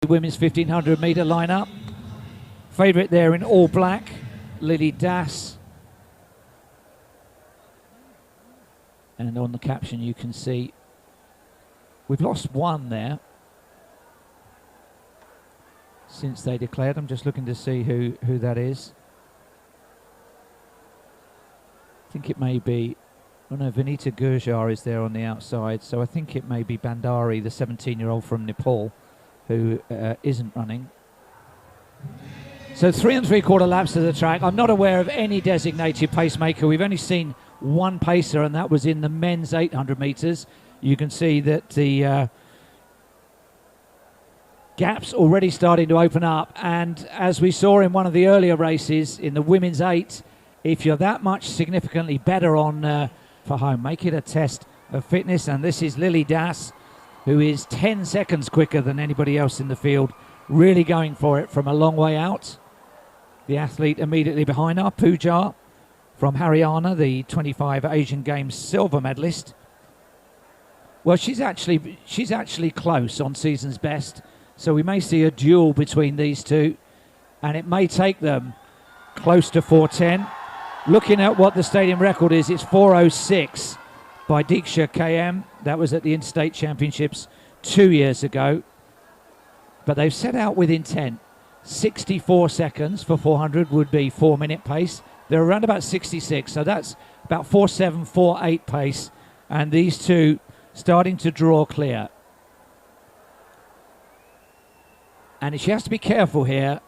Women's 1500 metre lineup. Favourite there in all black, Lily Das. And on the caption you can see we've lost one there since they declared. I'm just looking to see who that is. I think it may be, oh no, Vanita Gurjar is there on the outside, so I think it may be Bandari, the 17-year-old from Nepal, who isn't running. So 3 3/4 laps of the track. I'm not aware of any designated pacemaker. We've only seen one pacer, and that was in the men's 800 metres. You can see that the gaps already starting to open up, and as we saw in one of the earlier races in the women's 8, if you're that much significantly better on for home, make it a test of fitness. And this is Lily Das, who is 10 seconds quicker than anybody else in the field, really going for it from a long way out. The athlete immediately behind her, Pooja from Haryana, the 25 Asian Games silver medalist. Well, she's actually close on season's best, so we may see a duel between these two, and it may take them close to 4:10. Looking at what the stadium record is, it's 4:06 by Diksha KM. That was at the Interstate Championships 2 years ago. But they've set out with intent. 64 seconds for 400 would be 4-minute pace. They're around about 66, so that's about 4:7, 4:8 pace. And these two starting to draw clear. And she has to be careful here,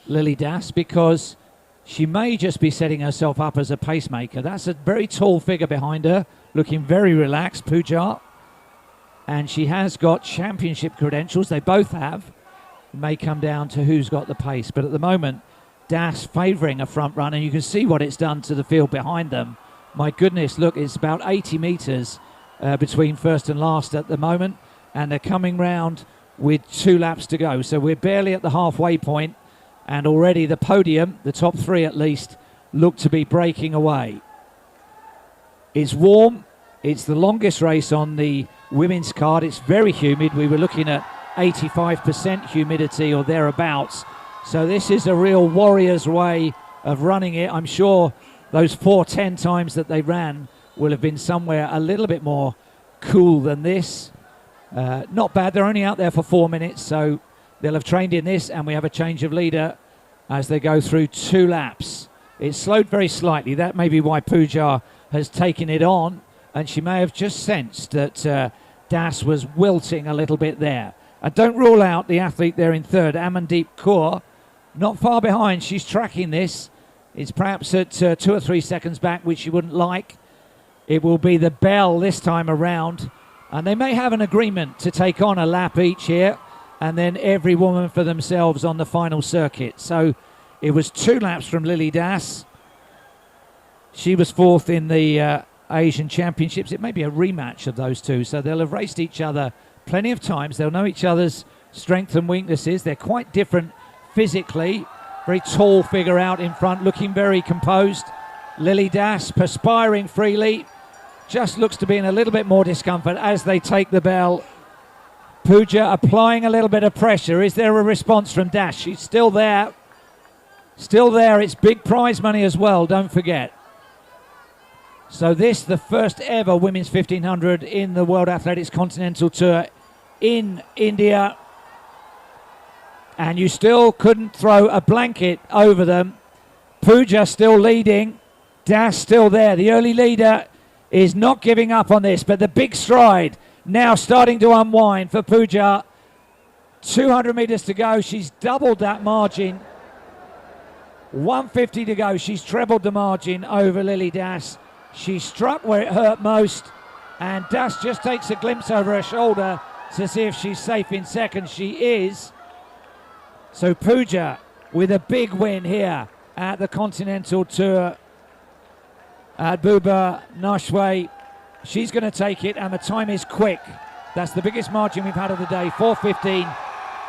Lily Das, because she may just be setting herself up as a pacemaker. That's a very tall figure behind her, looking very relaxed, Pooja. And she has got championship credentials. They both have. It may come down to who's got the pace. But at the moment, Das favouring a front run, and you can see what it's done to the field behind them. My goodness, look, it's about 80 metres between first and last at the moment. And they're coming round with 2 laps to go. So we're barely at the halfway point. And already the podium, the top 3 at least, look to be breaking away. It's warm. It's the longest race on the women's card. It's very humid. We were looking at 85% humidity or thereabouts. So this is a real warrior's way of running it. I'm sure those 4:10 times that they ran will have been somewhere a little bit more cool than this. Not bad. They're only out there for 4 minutes, so they'll have trained in this, and we have a change of leader as they go through 2 laps. It's slowed very slightly. That may be why Pooja has taken it on, and she may have just sensed that Das was wilting a little bit there. I don't rule out the athlete there in third, Amandeep Kaur, not far behind. She's tracking this. It's perhaps at 2 or 3 seconds back, which she wouldn't like. It will be the bell this time around, and they may have an agreement to take on a lap each here, and then every woman for themselves on the final circuit. So it was 2 laps from Lily Das. She was 4th in the Asian Championships. It may be a rematch of those two, so they'll have raced each other plenty of times. They'll know each other's strengths and weaknesses. They're quite different physically. Very tall figure out in front, looking very composed. Lily Das perspiring freely, just looks to be in a little bit more discomfort as they take the bell. Pooja applying a little bit of pressure. Is there a response from Das? She's still there. Still there. It's big prize money as well, don't forget. So this, the first ever women's 1500 in the World Athletics Continental Tour in India. And you still couldn't throw a blanket over them. Pooja still leading. Das still there. The early leader is not giving up on this, but the big stride now starting to unwind for Pooja. 200 metres to go. She's doubled that margin. 150 to go. She's trebled the margin over Lily Das. She struck where it hurt most, and Das just takes a glimpse over her shoulder to see if she's safe in second. She is. So Pooja with a big win here at the Continental Tour at Bhubaneshwar. She's going to take it, and the time is quick. That's the biggest margin we've had of the day, 4:15.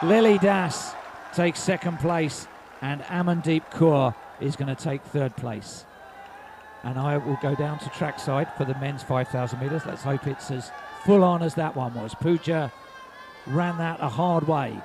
Lily Das takes second place, and Amandeep Kaur is going to take third place. And I will go down to trackside for the men's 5,000 metres. Let's hope it's as full on as that one was. Pooja ran that a hard way.